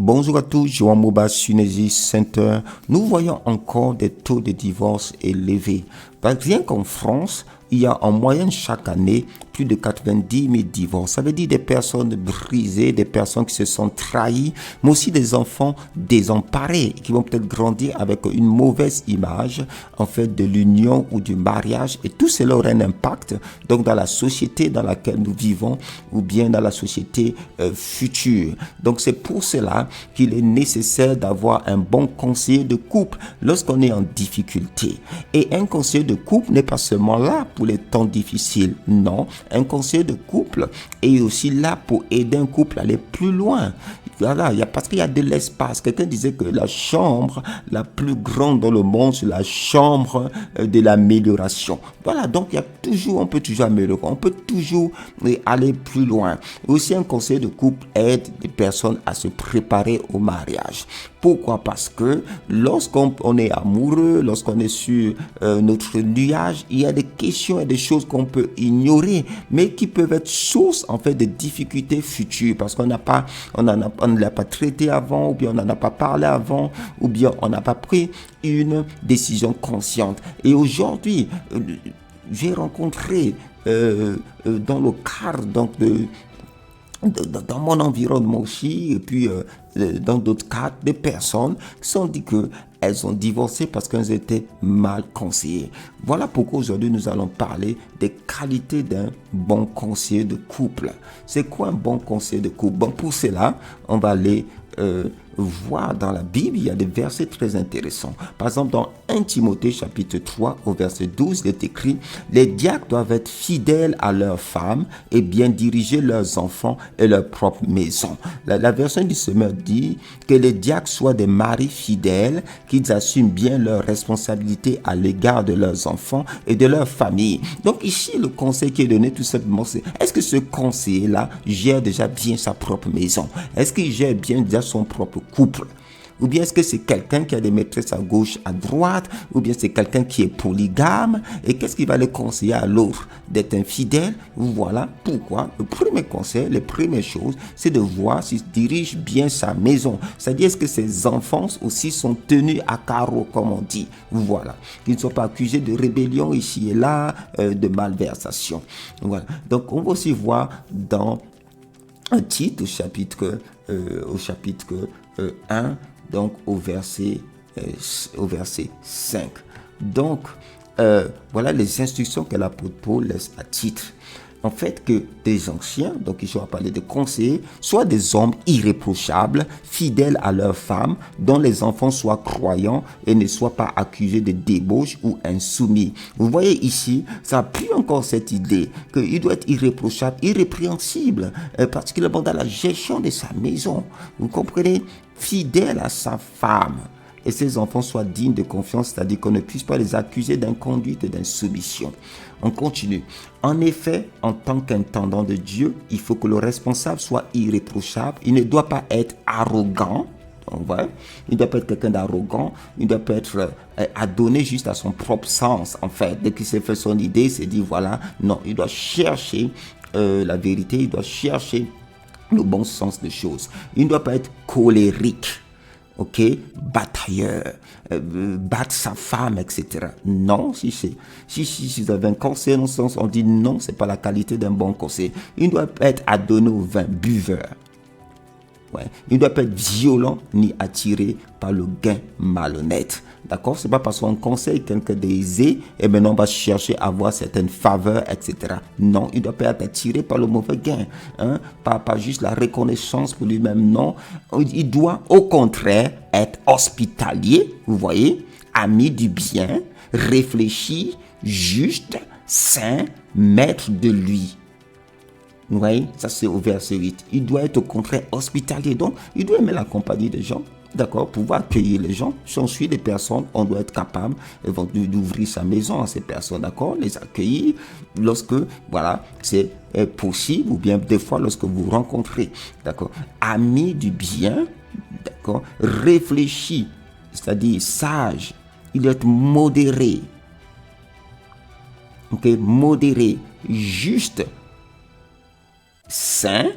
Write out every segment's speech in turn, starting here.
Bonjour à tous, Joan Moba, Sunésis Center. Nous voyons encore des taux de divorce élevés. Rien qu'en France, il y a en moyenne chaque année plus de 90 000 divorces. Ça veut dire des personnes brisées, des personnes qui se sont trahies, mais aussi des enfants désemparés qui vont peut-être grandir avec une mauvaise image en fait de l'union ou du mariage. Et tout cela aura un impact donc dans la société dans laquelle nous vivons ou bien dans la société future. Donc c'est pour cela qu'il est nécessaire d'avoir un bon conseiller de couple lorsqu'on est en difficulté. Et un conseiller de couple n'est pas seulement là pour les temps difficiles, non. Un conseiller de couple est aussi là pour aider un couple à aller plus loin. Voilà, parce qu'il y a de l'espace. Quelqu'un disait que la chambre la plus grande dans le monde, c'est la chambre de l'amélioration. Voilà, donc on peut toujours améliorer, on peut toujours aller plus loin. Et aussi, un conseiller de couple aide les personnes à se préparer au mariage. Pourquoi? Parce que lorsqu'on est amoureux, lorsqu'on est sur notre nuage, il y a des questions et des choses qu'on peut ignorer, mais qui peuvent être source en fait de difficultés futures parce qu'on ne l'a pas traité avant, ou bien on n'en a pas parlé avant, ou bien on n'a pas pris une décision consciente. Et aujourd'hui, j'ai rencontré dans le cadre donc dans mon environnement aussi, et puis dans d'autres cas, des personnes qui sont dit qu'elles ont divorcé parce qu'elles étaient mal conseillées. Voilà pourquoi aujourd'hui nous allons parler des qualités d'un bon conseiller de couple. C'est quoi un bon conseiller de couple? Bon, pour cela, on va aller voir dans la Bible, il y a des versets très intéressants. Par exemple, dans 1 Timothée chapitre 3 au verset 12, il est écrit: les diacres doivent être fidèles à leurs femmes et bien diriger leurs enfants et leur propre maison. La version du Semeur dit que les diacres soient des maris fidèles, qu'ils assument bien leurs responsabilités à l'égard de leurs enfants et de leur famille. Donc ici, le conseil qui est donné tout simplement, c'est: est-ce que ce conseiller-là gère déjà bien sa propre maison? Est-ce qu'il gère bien déjà son propre couple? Ou bien est-ce que c'est quelqu'un qui a des maîtresses à gauche, à droite? Ou bien c'est quelqu'un qui est polygame? Et qu'est-ce qui va le conseiller à l'autre? D'être infidèle? Voilà pourquoi le premier conseil, les premières choses, c'est de voir s'il dirige bien sa maison. C'est-à-dire, est-ce que ses enfants aussi sont tenus à carreau, comme on dit? Voilà. Qu'ils ne soient pas accusés de rébellion ici et là, de malversation. Voilà. Donc, on va aussi voir dans un titre au chapitre 1, donc au verset 5. Donc, voilà les instructions que l'apôtre Paul laisse à titre. En fait, que des anciens, donc ici on va parler de conseillers, soient des hommes irréprochables, fidèles à leurs femmes, dont les enfants soient croyants et ne soient pas accusés de débauche ou insoumis. Vous voyez ici, ça appuie encore cette idée qu'il doit être irréprochable, irrépréhensible, particulièrement dans la gestion de sa maison. Vous comprenez? Fidèle à sa femme. Et ses enfants soient dignes de confiance, c'est-à-dire qu'on ne puisse pas les accuser d'inconduite et d'insoumission. On continue. En effet, en tant qu'intendant de Dieu, il faut que le responsable soit irréprochable. Il ne doit pas être arrogant. Donc, ouais. Il ne doit pas être quelqu'un d'arrogant. Il ne doit pas être adonné juste à son propre sens. En fait, dès qu'il s'est fait son idée, il s'est dit voilà. Non, il doit chercher la vérité. Il doit chercher le bon sens des choses. Il ne doit pas être colérique. Ok, batailleur, battre sa femme, etc. Non, si vous avez un conseil dans ce sens, on dit non, c'est pas la qualité d'un bon conseil. Il ne doit pas être adonné au vin, buveur. Ouais. Il ne doit pas être violent ni attiré par le gain malhonnête. D'accord? C'est pas parce qu'on conseille quelqu'un d'aisé et maintenant on va chercher à avoir certaines faveurs, etc. Non, il ne doit pas être attiré par le mauvais gain. Hein? Pas juste la reconnaissance pour lui-même, non. Il doit au contraire être hospitalier, vous voyez, ami du bien, réfléchi, juste, saint, maître de lui. Vous voyez, ça c'est au verset 8. Il doit être au contraire hospitalier. Donc, il doit aimer la compagnie des gens. D'accord, pouvoir accueillir les gens. Si on suit des personnes, on doit être capable d'ouvrir sa maison à ces personnes. D'accord, les accueillir lorsque, voilà, c'est possible ou bien des fois lorsque vous rencontrez. D'accord, ami du bien. D'accord, réfléchi, c'est-à-dire sage. Il doit être modéré. Ok, modéré, juste. Saint,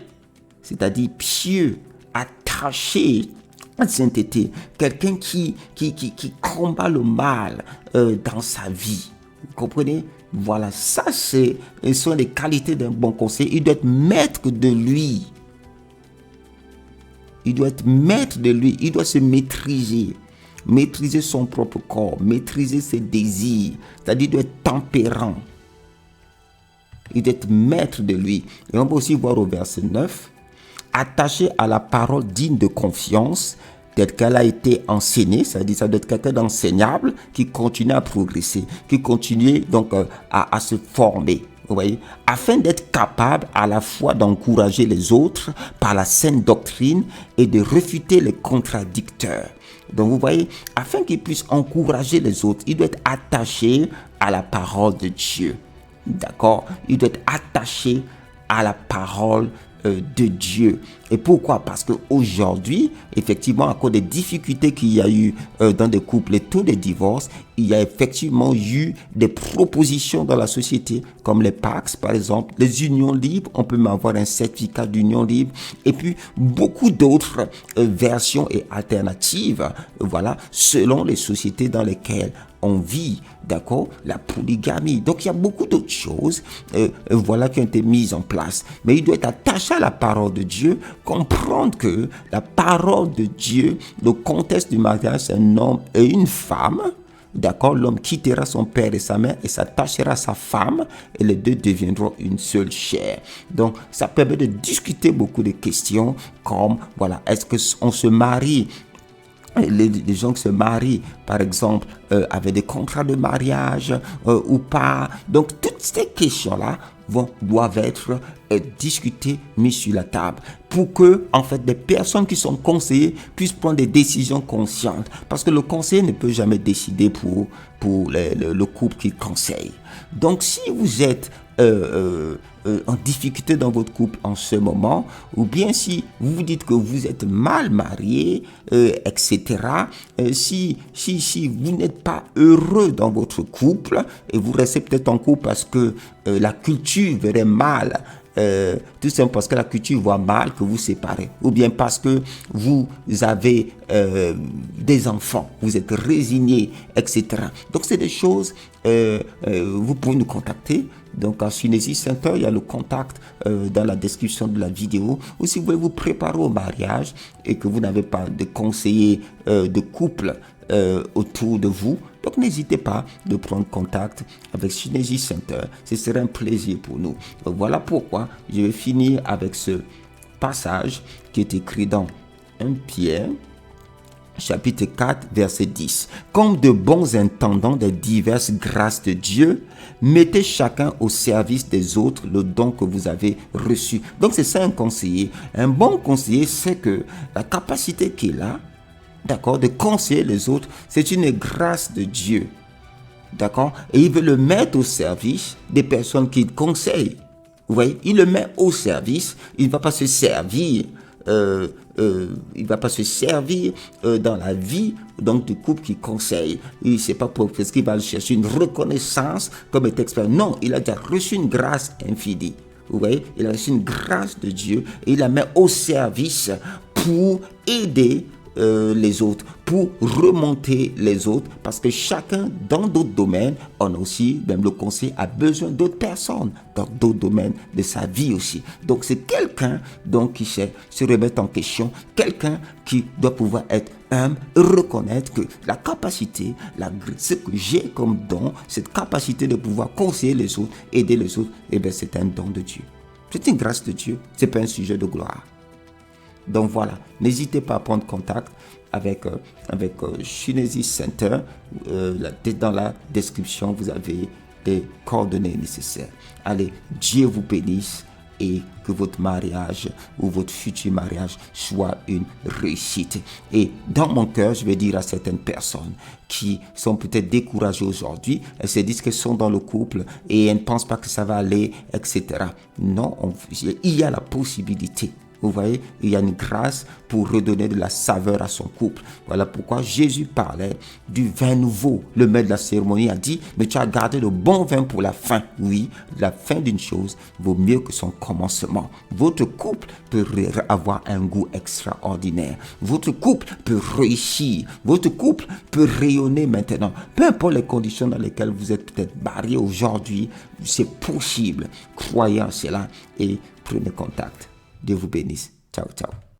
c'est-à-dire pieux, attachant attaché à la sainteté, quelqu'un qui combat le mal dans sa vie. Vous comprenez? Voilà, ça ce sont les qualités d'un bon conseiller. Il doit être maître de lui. Il doit être maître de lui. Il doit se maîtriser. Maîtriser son propre corps. Maîtriser ses désirs. C'est-à-dire, il doit être tempérant. Il doit être maître de lui. Et on va aussi voir au verset 9. Attaché à la parole digne de confiance, telle qu'elle a été enseignée, c'est-à-dire ça doit être quelqu'un d'enseignable qui continue à progresser, qui continue donc à se former. Vous voyez, afin d'être capable à la fois d'encourager les autres par la saine doctrine et de réfuter les contradicteurs. Donc vous voyez, afin qu'il puisse encourager les autres, il doit être attaché à la parole de Dieu. D'accord? Il doit être attaché à la parole de Dieu. Et pourquoi? Parce qu'aujourd'hui, effectivement, à cause des difficultés qu'il y a eu dans des couples et tous les divorces, il y a effectivement eu des propositions dans la société, comme les PACS, par exemple, les unions libres. On peut même avoir un certificat d'union libre. Et puis, beaucoup d'autres versions et alternatives, voilà, selon les sociétés dans lesquelles on vit, d'accord, la polygamie. Donc, il y a beaucoup d'autres choses, voilà, qui ont été mises en place. Mais il doit être attaché à la parole de Dieu, comprendre que la parole de Dieu, le contexte du mariage, c'est un homme et une femme. D'accord, l'homme quittera son père et sa mère et s'attachera à sa femme et les deux deviendront une seule chair. Donc, ça permet de discuter beaucoup de questions comme, voilà, est-ce qu'on se marie? Les gens qui se marient, par exemple, avec des contrats de mariage ou pas. Donc, toutes ces questions-là doivent être discutées, mises sur la table pour que, en fait, des personnes qui sont conseillées puissent prendre des décisions conscientes. Parce que le conseiller ne peut jamais décider pour le couple qu'il conseille. Donc, si vous êtes en difficulté dans votre couple en ce moment, ou bien si vous vous dites que vous êtes mal marié, etc., si vous n'êtes pas heureux dans votre couple, et vous restez peut-être en couple parce que la culture verrait mal, tout simplement parce que la culture voit mal que vous séparez, ou bien parce que vous avez des enfants, vous êtes résigné, etc. Donc c'est des choses, vous pouvez nous contacter. Donc, en Synésie Center, il y a le contact dans la description de la vidéo. Ou si vous voulez vous préparer au mariage et que vous n'avez pas de conseiller de couple autour de vous, donc n'hésitez pas de prendre contact avec Synésie Center. Ce serait un plaisir pour nous. Donc, voilà pourquoi je vais finir avec ce passage qui est écrit dans 1 Pierre. Chapitre 4, verset 10. Comme de bons intendants des diverses grâces de Dieu, mettez chacun au service des autres le don que vous avez reçu. Donc c'est ça un conseiller. Un bon conseiller, c'est que la capacité qu'il a, d'accord, de conseiller les autres, c'est une grâce de Dieu. D'accord? Et il veut le mettre au service des personnes qu'il conseille. Vous voyez? Il le met au service. Il ne va pas se servir. Il va pas se servir dans la vie donc du couple qui conseille. Il sait pas parce qu'il va chercher une reconnaissance comme étant expert. Non, il a déjà reçu une grâce infinie. Vous voyez, il a reçu une grâce de Dieu et il la met au service pour aider les autres, pour remonter les autres, parce que chacun dans d'autres domaines, on a aussi, même le conseil a besoin d'autres personnes dans d'autres domaines de sa vie aussi. Donc c'est quelqu'un donc qui sait se remettre en question, quelqu'un qui doit pouvoir être humble, reconnaître que la capacité, ce que j'ai comme don, cette capacité de pouvoir conseiller les autres, aider les autres, eh bien c'est un don de Dieu. C'est une grâce de Dieu, c'est pas un sujet de gloire. Donc voilà, n'hésitez pas à prendre contact avec Synésie Center. Dans la description, vous avez les coordonnées nécessaires. Allez, Dieu vous bénisse et que votre mariage ou votre futur mariage soit une réussite. Et dans mon cœur, je vais dire à certaines personnes qui sont peut-être découragées aujourd'hui, elles se disent qu'elles sont dans le couple et elles ne pensent pas que ça va aller, etc. Non, il y a la possibilité. Vous voyez, il y a une grâce pour redonner de la saveur à son couple. Voilà pourquoi Jésus parlait du vin nouveau. Le maître de la cérémonie a dit, mais tu as gardé le bon vin pour la fin. Oui, la fin d'une chose vaut mieux que son commencement. Votre couple peut avoir un goût extraordinaire. Votre couple peut réussir. Votre couple peut rayonner maintenant. Peu importe les conditions dans lesquelles vous êtes peut-être barré aujourd'hui, c'est possible. Croyez en cela et prenez contact. Dieu vous bénisse. Ciao, ciao.